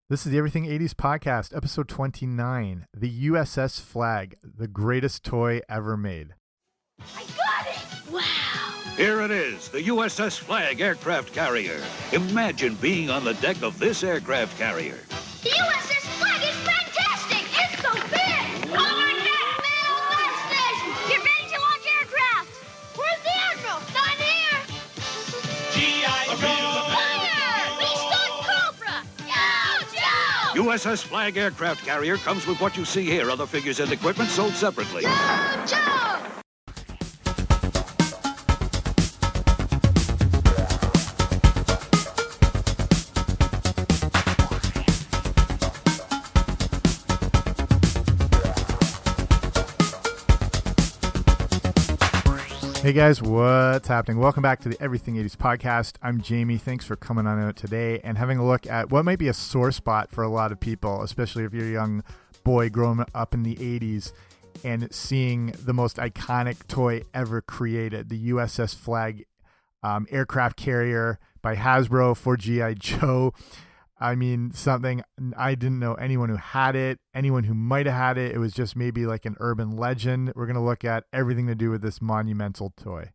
This is the Everything 80s podcast, episode 29, the USS Flag, the greatest toy ever made. I got it! Wow! Here it is, the USS Flag aircraft carrier. Imagine being on the deck of this aircraft carrier. The USS Flag is fantastic! It's so big! Over deck, middle left station! Get ready to launch aircraft! Where's the Admiral? Not here! G.I. Joe! Fire! Beast on Cobra! Yo, Joe! USS Flag aircraft carrier comes with what you see here. Other figures and equipment sold separately. Yo, Joe! Hey guys, what's happening? Welcome back to the Everything 80s podcast. I'm Jamie. Thanks for coming on out today and having a look at what might be a sore spot for a lot of people, especially if you're a young boy growing up in the 80s and seeing the most iconic toy ever created, the USS Flag aircraft carrier by Hasbro for G.I. Joe. I mean, something I didn't know anyone who had it, anyone who might have had it. It was just maybe like an urban legend. We're going to look at everything to do with this monumental toy.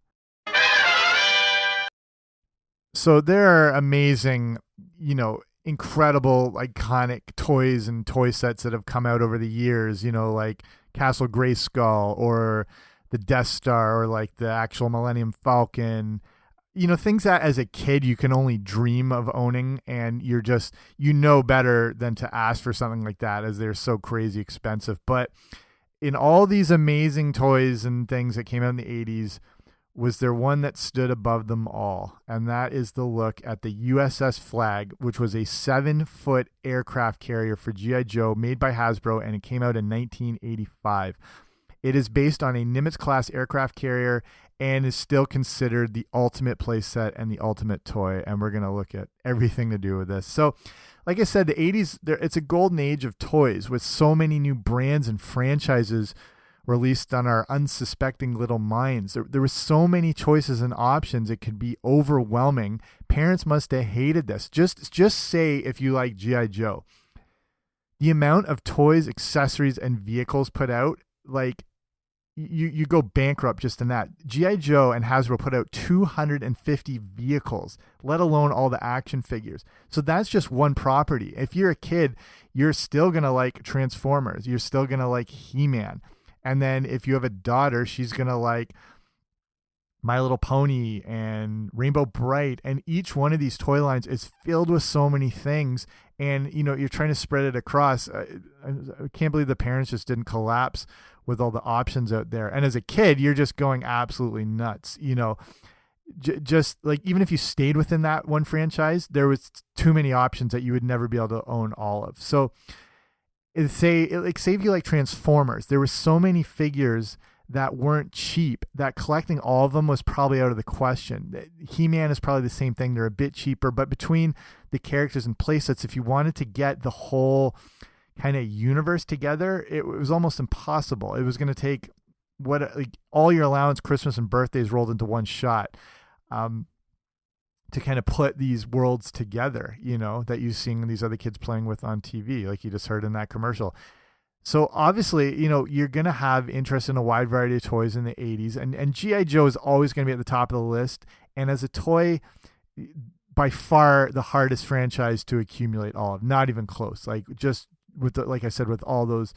So there are amazing, incredible, iconic toys and toy sets that have come out over the years, like Castle Grayskull or the Death Star or like the actual Millennium Falcon. Things that as a kid you can only dream of owning, and you're just, better than to ask for something like that as they're so crazy expensive. But in all these amazing toys and things that came out in the 80s, was there one that stood above them all? And that is the look at the USS Flag, which was a 7-foot aircraft carrier for G.I. Joe made by Hasbro, and it came out in 1985. It is based on a Nimitz-class aircraft carrier and is still considered the ultimate playset and the ultimate toy, and we're going to look at everything to do with this. So, like I said, the 80s, it's a golden age of toys with so many new brands and franchises released on our unsuspecting little minds. There were so many choices and options, it could be overwhelming. Parents must have hated this. Just say if you like G.I. Joe. The amount of toys, accessories, and vehicles put out, you go bankrupt just in that. G.I. Joe and Hasbro put out 250 vehicles, let alone all the action figures. So that's just one property. If you're a kid, you're still going to like Transformers. You're still going to like He-Man. And then if you have a daughter, she's going to like My Little Pony and Rainbow Bright. And each one of these toy lines is filled with so many things. And, you're trying to spread it across. I can't believe the parents just didn't collapse with all the options out there. And as a kid, you're just going absolutely nuts. Just like, even if you stayed within that one franchise, there was too many options that you would never be able to own all of. So say if you like Transformers, there were so many figures that weren't cheap that collecting all of them was probably out of the question. He-Man is probably the same thing. They're a bit cheaper, but between the characters and playsets, if you wanted to get the whole kind of universe together, it was almost impossible. It was going to take all your allowance, Christmas and birthdays rolled into one shot to kind of put these worlds together, that you're seeing these other kids playing with on TV, like you just heard in that commercial. So obviously, you're going to have interest in a wide variety of toys in the 80s, and G.I. Joe is always going to be at the top of the list. And as a toy, by far the hardest franchise to accumulate all of, not even close. Like I said, with all those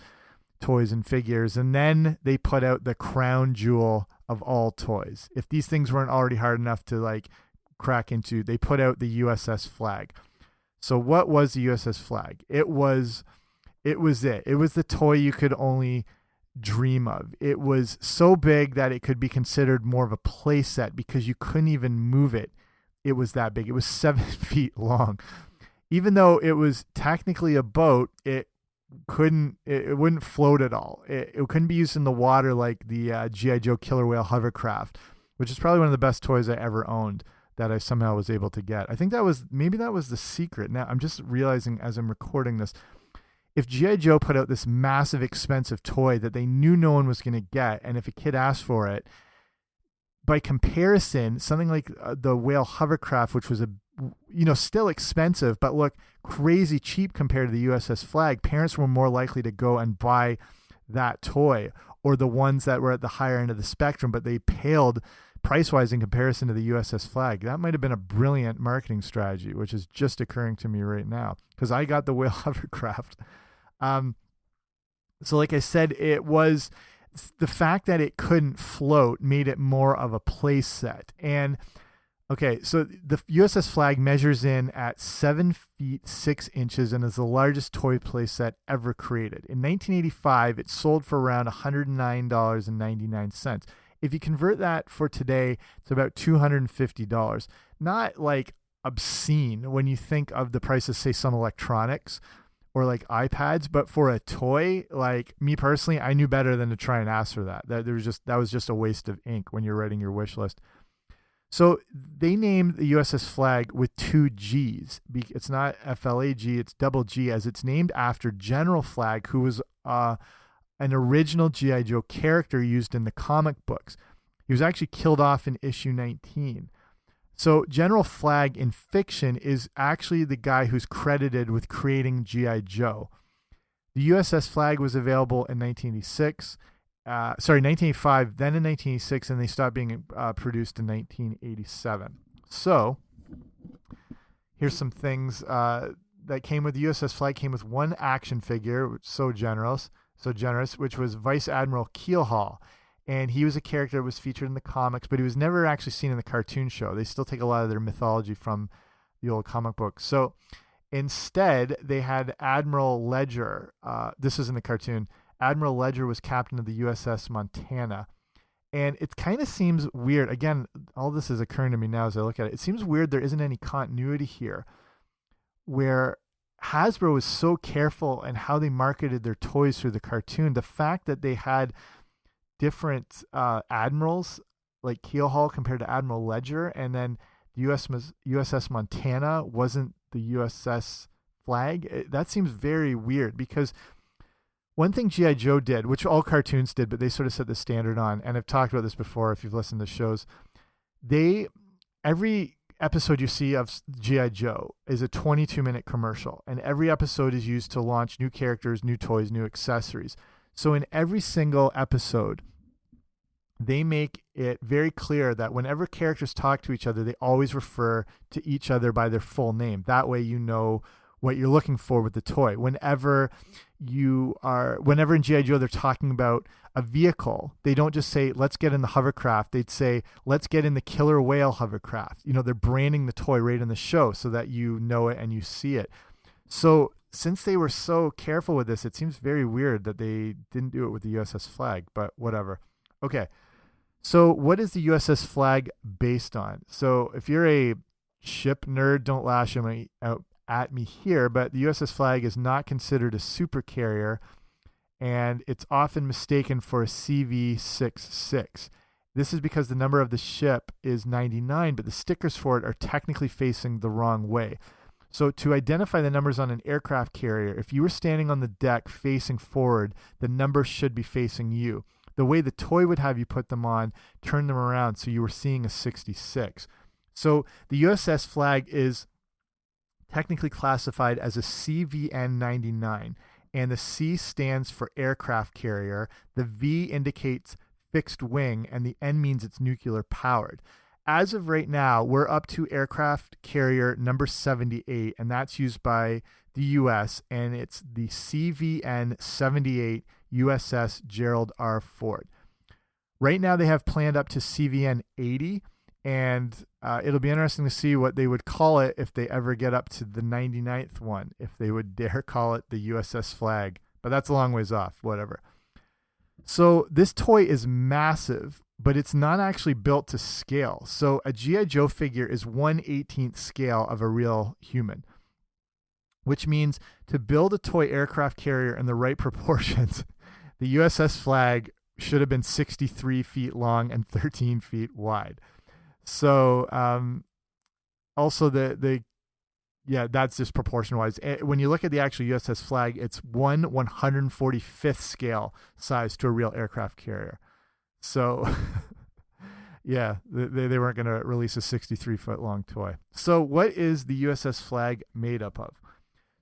toys and figures. And then they put out the crown jewel of all toys. If these things weren't already hard enough to crack into, they put out the USS Flag. So what was the USS Flag? It was the toy you could only dream of. It was so big that it could be considered more of a play set because you couldn't even move it. It was that big. It was 7 feet long. Even though it was technically a boat, it wouldn't float at all. It couldn't be used in the water like the G.I. Joe Killer Whale hovercraft, which is probably one of the best toys I ever owned that I somehow was able to get. I think that was the secret. Now I'm just realizing as I'm recording this, if G.I. Joe put out this massive expensive toy that they knew no one was going to get, and if a kid asked for it, by comparison, something like the Whale hovercraft, which was still expensive, but look crazy cheap compared to the USS Flag. Parents were more likely to go and buy that toy, or the ones that were at the higher end of the spectrum, but they paled price-wise in comparison to the USS Flag. That might have been a brilliant marketing strategy, which is just occurring to me right now, because I got the Whale hovercraft. So like I said, it was the fact that it couldn't float made it more of a play set. And okay, so the USS Flag measures in at 7 feet 6 inches and is the largest toy playset ever created. In 1985, it sold for around $109.99. If you convert that for today, it's about $250. Not like obscene when you think of the price of, say, some electronics or like iPads, but for a toy, like me personally, I knew better than to try and ask for that. That was just a waste of ink when you're writing your wish list. So they named the USS Flag with 2 G's. It's not FLAG, it's double G, as it's named after General Flag, who was an original G.I. Joe character used in the comic books. He was actually killed off in issue 19. So General Flag in fiction is actually the guy who's credited with creating G.I. Joe. The USS Flag was available in 1985, then in 1986, and they stopped being produced in 1987. So here's some things that came with the USS Flag. Came with 1 action figure, which so generous, which was Vice Admiral Keelhaul. And he was a character that was featured in the comics, but he was never actually seen in the cartoon show. They still take a lot of their mythology from the old comic books. So instead, they had Admiral Ledger. This is in the cartoon. Admiral Ledger was captain of the USS Montana. And it kind of seems weird. Again, all this is occurring to me now as I look at it. It seems weird there isn't any continuity here, where Hasbro was so careful in how they marketed their toys through the cartoon. The fact that they had different admirals like Keelhaul compared to Admiral Ledger, and then the USS Montana wasn't the USS Flag, that seems very weird, because one thing G.I. Joe did, which all cartoons did, but they sort of set the standard on, and I've talked about this before if you've listened to shows, every episode you see of G.I. Joe is a 22-minute commercial, and every episode is used to launch new characters, new toys, new accessories. So in every single episode, they make it very clear that whenever characters talk to each other, they always refer to each other by their full name. That way you know what you're looking for with the toy. Whenever in G.I. Joe they're talking about a vehicle, they don't just say, let's get in the hovercraft. They'd say, let's get in the killer whale hovercraft. They're branding the toy right in the show so that you know it and you see it. So since they were so careful with this, it seems very weird that they didn't do it with the USS Flag, but whatever. Okay, so what is the USS Flag based on? So if you're a ship nerd, don't lash out at me here, but the USS Flag is not considered a supercarrier, and it's often mistaken for a CV-66. This is because the number of the ship is 99, but the stickers for it are technically facing the wrong way. So to identify the numbers on an aircraft carrier, if you were standing on the deck facing forward, the number should be facing you. The way the toy would have you put them on, turn them around so you were seeing a 66. So the USS Flag is technically classified as a CVN-99, and the C stands for aircraft carrier, the V indicates fixed wing, and the N means it's nuclear powered. As of right now, we're up to aircraft carrier number 78, and that's used by the U.S., and it's the CVN-78 USS Gerald R. Ford. Right now, they have planned up to CVN-80, and it'll be interesting to see what they would call it if they ever get up to the 99th one, if they would dare call it the USS Flag. But that's a long ways off, whatever. So this toy is massive, but it's not actually built to scale. So a G.I. Joe figure is 1/18th scale of a real human, which means to build a toy aircraft carrier in the right proportions, the USS Flag should have been 63 feet long and 13 feet wide. So also that's just proportion-wise. When you look at the actual USS Flag, it's 1/145th scale size to a real aircraft carrier. So, Yeah, they weren't going to release a 63-foot long toy. So what is the USS Flag made up of?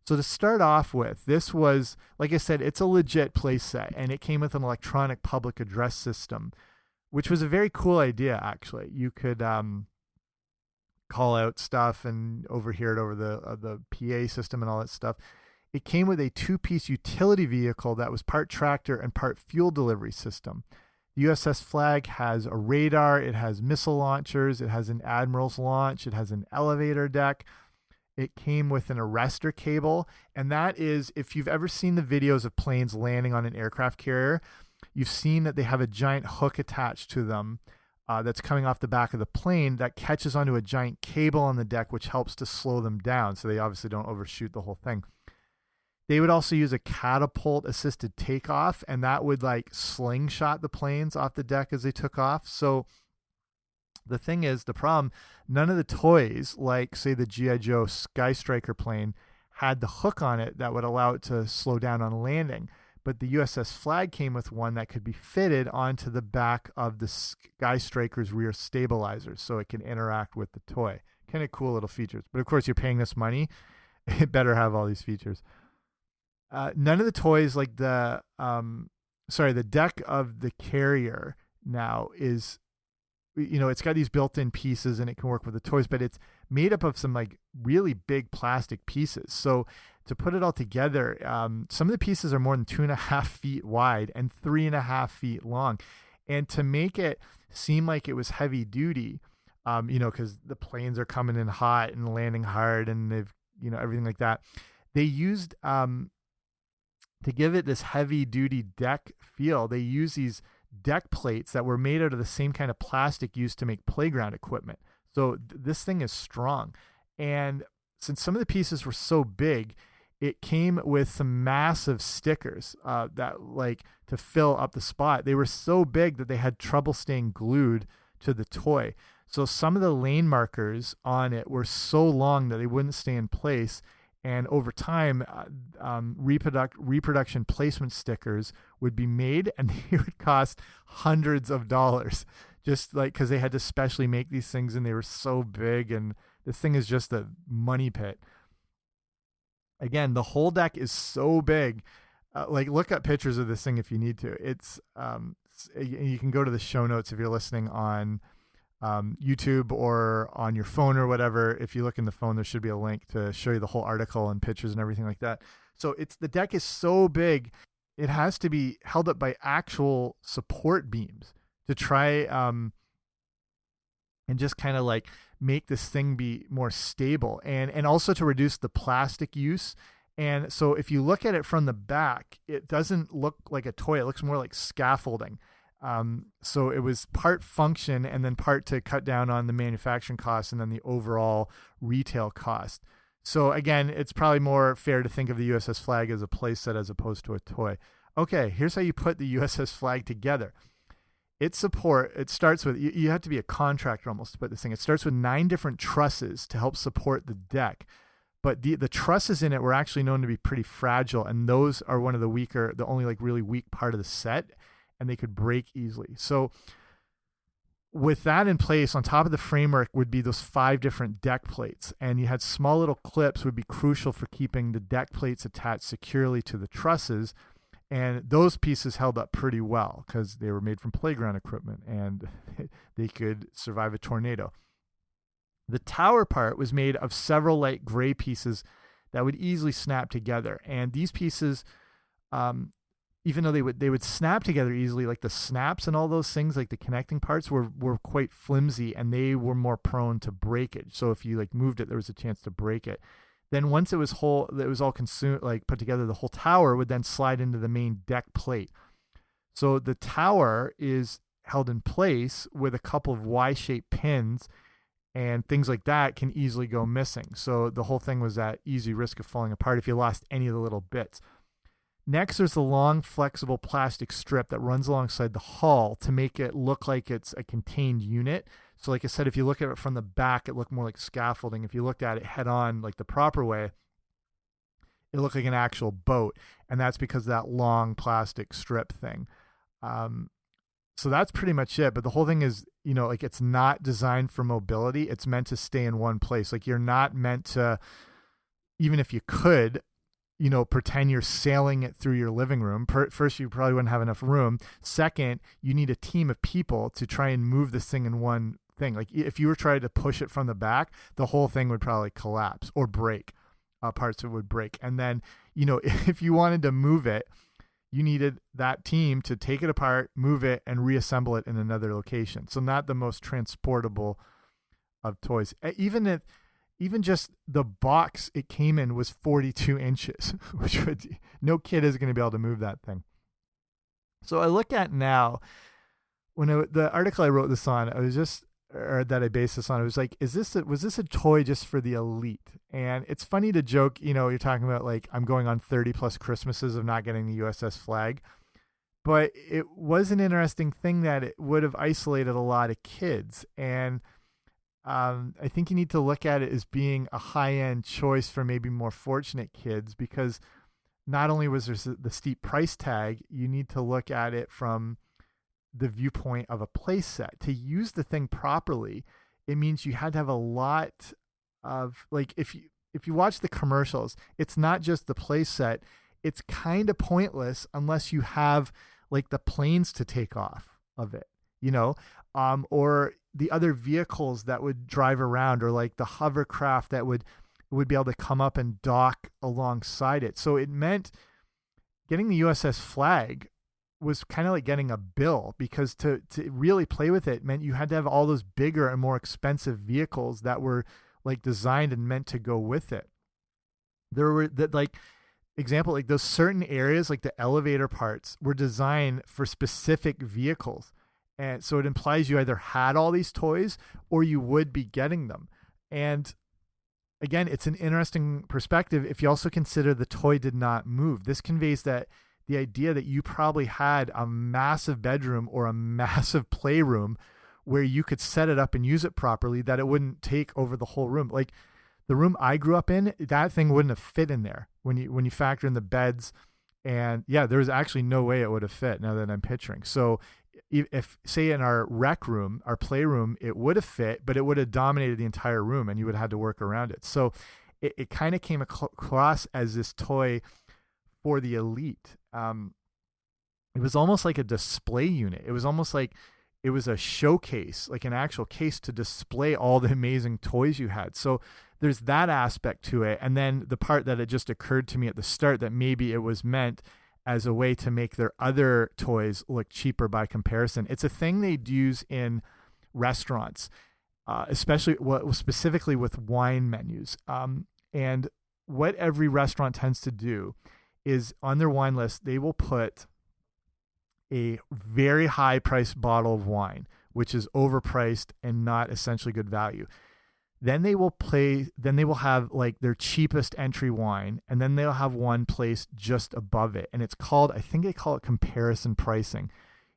So to start off with, this was, like I said, it's a legit playset, and it came with an electronic public address system, which was a very cool idea, actually. You could call out stuff and overhear it over the PA system and all that stuff. It came with a 2-piece utility vehicle that was part tractor and part fuel delivery system. The USS Flag has a radar, it has missile launchers, it has an admiral's launch, it has an elevator deck. It came with an arrestor cable, and that is, if you've ever seen the videos of planes landing on an aircraft carrier, you've seen that they have a giant hook attached to them that's coming off the back of the plane that catches onto a giant cable on the deck, which helps to slow them down, so they obviously don't overshoot the whole thing. They would also use a catapult assisted takeoff, and that would like slingshot the planes off the deck as they took off. So the thing is, the problem, none of the toys, like say the G.I. Joe Sky Striker plane, had the hook on it that would allow it to slow down on landing. But the USS Flag came with one that could be fitted onto the back of the Sky Striker's rear stabilizers, so it can interact with the toy. Kind of cool little features. But of course, you're paying this money, it better have all these features. None of the toys, like the deck of the carrier now is, it's got these built-in pieces and it can work with the toys, but it's made up of some like really big plastic pieces. So to put it all together, some of the pieces are more than 2.5 feet wide and 3.5 feet long. And to make it seem like it was heavy duty, because the planes are coming in hot and landing hard and they've, everything like that, they used, to give it this heavy duty deck feel, they use these deck plates that were made out of the same kind of plastic used to make playground equipment. So this thing is strong. And since some of the pieces were so big, it came with some massive stickers that like to fill up the spot. They were so big that they had trouble staying glued to the toy. So some of the lane markers on it were so long that they wouldn't stay in place. And over time, reproduction placement stickers would be made, and they would cost hundreds of dollars, just like because they had to specially make these things, and they were so big. And this thing is just a money pit. Again, the whole deck is so big. Look up pictures of this thing if you need to. It's you can go to the show notes if you're listening on YouTube or on your phone or whatever. If you look in the phone, there should be a link to show you the whole article and pictures and everything like that. So the deck is so big, it has to be held up by actual support beams to try and just kind of like make this thing be more stable and also to reduce the plastic use. And so if you look at it from the back, it doesn't look like a toy. It looks more like scaffolding. So it was part function and then part to cut down on the manufacturing costs and then the overall retail cost. So again, it's probably more fair to think of the USS Flag as a playset as opposed to a toy. Okay, here's how you put the USS Flag together. It starts with, you have to be a contractor almost to put this thing. It starts with 9 different trusses to help support the deck. But the trusses in it were actually known to be pretty fragile, and those are one of the only like really weak part of the set, and they could break easily. So with that in place, on top of the framework would be those 5 different deck plates, and you had small little clips would be crucial for keeping the deck plates attached securely to the trusses, and those pieces held up pretty well because they were made from playground equipment and they could survive a tornado. The tower part was made of several light gray pieces that would easily snap together, and these pieces, even though they would snap together easily, like the snaps and all those things, like the connecting parts were quite flimsy, and they were more prone to breakage. So if you like moved it, there was a chance to break it. Then once it was all consumed, like put together, the whole tower would then slide into the main deck plate. So the tower is held in place with a couple of Y-shaped pins, and things like that can easily go missing. So the whole thing was at easy risk of falling apart if you lost any of the little bits. Next, there's the long, flexible plastic strip that runs alongside the hull to make it look like it's a contained unit. So like I said, if you look at it from the back, it looked more like scaffolding. If you looked at it head on, like the proper way, it looked like an actual boat. And that's because of that long plastic strip thing. So that's pretty much it. But the whole thing is, you know, like it's not designed for mobility. It's meant to stay in one place. Like you're not meant to, even if you could, you know, pretend you're sailing it through your living room. First, you probably wouldn't have enough room. Second, you need a team of people to try and move this thing in one thing. Like if you were trying to push it from the back, the whole thing would probably collapse or break. Parts of it would break. And then, you know, if you wanted to move it, you needed that team to take it apart, move it, and reassemble it in another location. So not the most transportable of toys. Even just the box it came in was 42 inches, which would, no kid is going to be able to move that thing. So I look at now, the article I wrote this on, that I based this on, it was like, was this a toy just for the elite? And it's funny to joke, you know, you're talking about like, I'm going on 30 plus Christmases of not getting the USS Flag, but it was an interesting thing that it would have isolated a lot of kids. And I think you need to look at it as being a high-end choice for maybe more fortunate kids, because not only was there the steep price tag, you need to look at it from the viewpoint of a play set. To use the thing properly, it means you had to have a lot of, like, if you watch the commercials, it's not just the play set. It's kind of pointless unless you have like the planes to take off of it, you know, or the other vehicles that would drive around, or like the hovercraft that would be able to come up and dock alongside it. So it meant getting the USS Flag was kind of like getting a bill, because to really play with it meant you had to have all those bigger and more expensive vehicles that were like designed and meant to go with it. There were that, like, example, like those certain areas, like the elevator parts, were designed for specific vehicles. And so it implies you either had all these toys or you would be getting them. And again, it's an interesting perspective if you also consider the toy did not move. This conveys that the idea that you probably had a massive bedroom or a massive playroom where you could set it up and use it properly, that it wouldn't take over the whole room. Like the room I grew up in, that thing wouldn't have fit in there when you factor in the beds. And yeah, there was actually no way it would have fit, now that I'm picturing. So if say in our rec room, our playroom, it would have fit, but it would have dominated the entire room and you would have had to work around it. So it kind of came across as this toy for the elite. It was almost like a display unit. It was almost like it was a showcase, like an actual case to display all the amazing toys you had. So there's that aspect to it. And then the part that it just occurred to me at the start, that maybe it was meant as a way to make their other toys look cheaper by comparison. It's a thing they'd use in restaurants, specifically with wine menus. And what every restaurant tends to do is on their wine list, they will put a very high priced bottle of wine, which is overpriced and not essentially good value. Then they will have like their cheapest entry wine, and then they'll have one placed just above it. And it's called, I think they call it comparison pricing.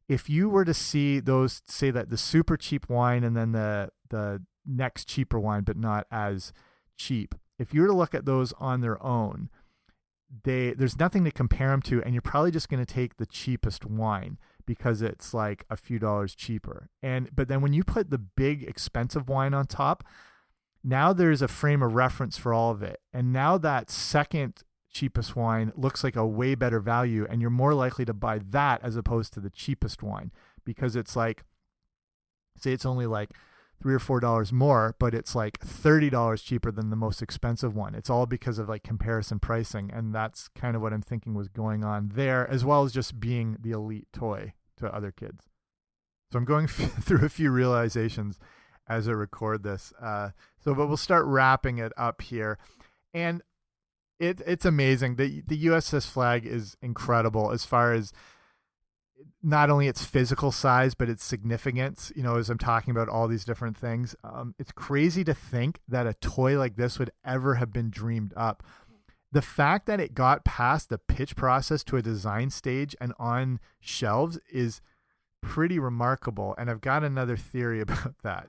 If you were to see those, say that the super cheap wine and then the next cheaper wine, but not as cheap, if you were to look at those on their own, there's nothing to compare them to, and you're probably just going to take the cheapest wine because it's like a few dollars cheaper. But then when you put the big expensive wine on top, now there's a frame of reference for all of it. And now that second cheapest wine looks like a way better value, and you're more likely to buy that as opposed to the cheapest wine, because it's like, say it's only like $3 or $4 more, but it's like $30 cheaper than the most expensive one. It's all because of like comparison pricing. And that's kind of what I'm thinking was going on there, as well as just being the elite toy to other kids. So I'm going through a few realizations as I record this. But we'll start wrapping it up here. And it's amazing. The USS Flag is incredible as far as not only its physical size, but its significance, you know, as I'm talking about all these different things. It's crazy to think that a toy like this would ever have been dreamed up. The fact that it got past the pitch process to a design stage and on shelves is pretty remarkable. And I've got another theory about that.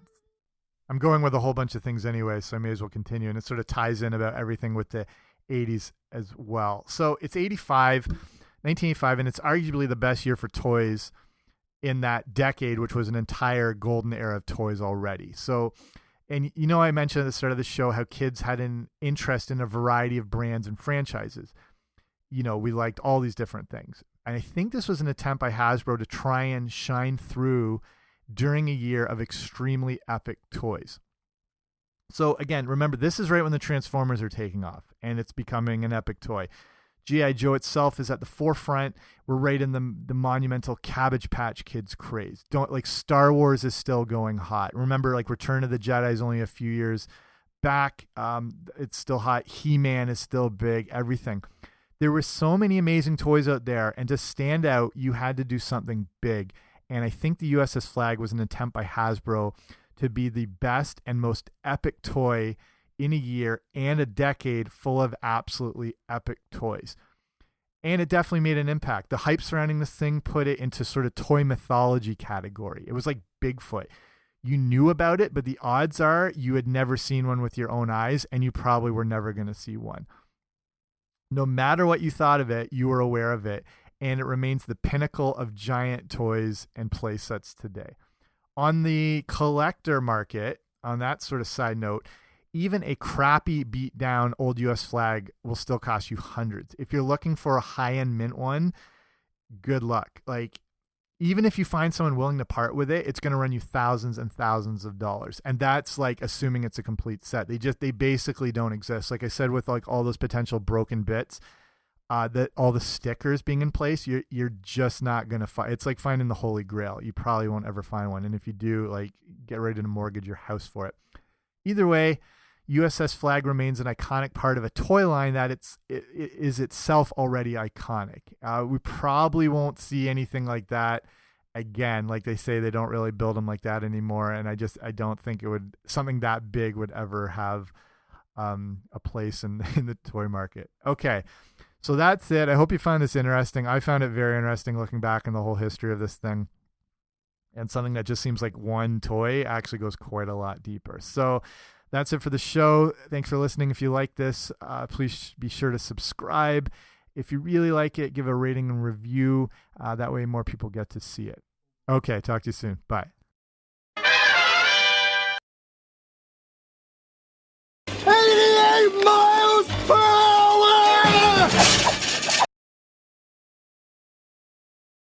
I'm going with a whole bunch of things anyway, so I may as well continue. And it sort of ties in about everything with the 80s as well. So it's 1985, and it's arguably the best year for toys in that decade, which was an entire golden era of toys already. So, and you know, I mentioned at the start of the show how kids had an interest in a variety of brands and franchises. You know, we liked all these different things. And I think this was an attempt by Hasbro to try and shine through during a year of extremely epic toys. So again, remember, this is right when the Transformers are taking off and it's becoming an epic toy. G.I. Joe itself is at the forefront. We're right in the monumental Cabbage Patch Kids craze. Star Wars is still going hot. Remember, like Return of the Jedi is only a few years back. It's still hot. He-Man is still big. Everything. There were so many amazing toys out there, and to stand out, you had to do something big. And I think the USS Flagg was an attempt by Hasbro to be the best and most epic toy in a year and a decade full of absolutely epic toys. And it definitely made an impact. The hype surrounding this thing put it into sort of toy mythology category. It was like Bigfoot. You knew about it, but the odds are you had never seen one with your own eyes, and you probably were never going to see one. No matter what you thought of it, you were aware of it, and it remains the pinnacle of giant toys and play sets today. On the collector market, on that sort of side note, even a crappy beat down old US Flagg will still cost you hundreds. If you're looking for a high-end mint one, good luck. Like, even if you find someone willing to part with it, it's going to run you thousands and thousands of dollars. And that's like assuming it's a complete set. They basically don't exist. Like I said, with like all those potential broken bits, that all the stickers being in place, you're just not going to find. It's like finding the Holy Grail. You probably won't ever find one. And if you do, like, get ready to mortgage your house for it. Either way, USS Flagg remains an iconic part of a toy line that it is itself already iconic. We probably won't see anything like that again. Like they say, they don't really build them like that anymore. And I don't think something that big would ever have a place in the toy market. Okay. So that's it. I hope you found this interesting. I found it very interesting looking back on the whole history of this thing. And something that just seems like one toy actually goes quite a lot deeper. So that's it for the show. Thanks for listening. If you like this, please be sure to subscribe. If you really like it, give a rating and review. That way more people get to see it. Okay, talk to you soon. Bye.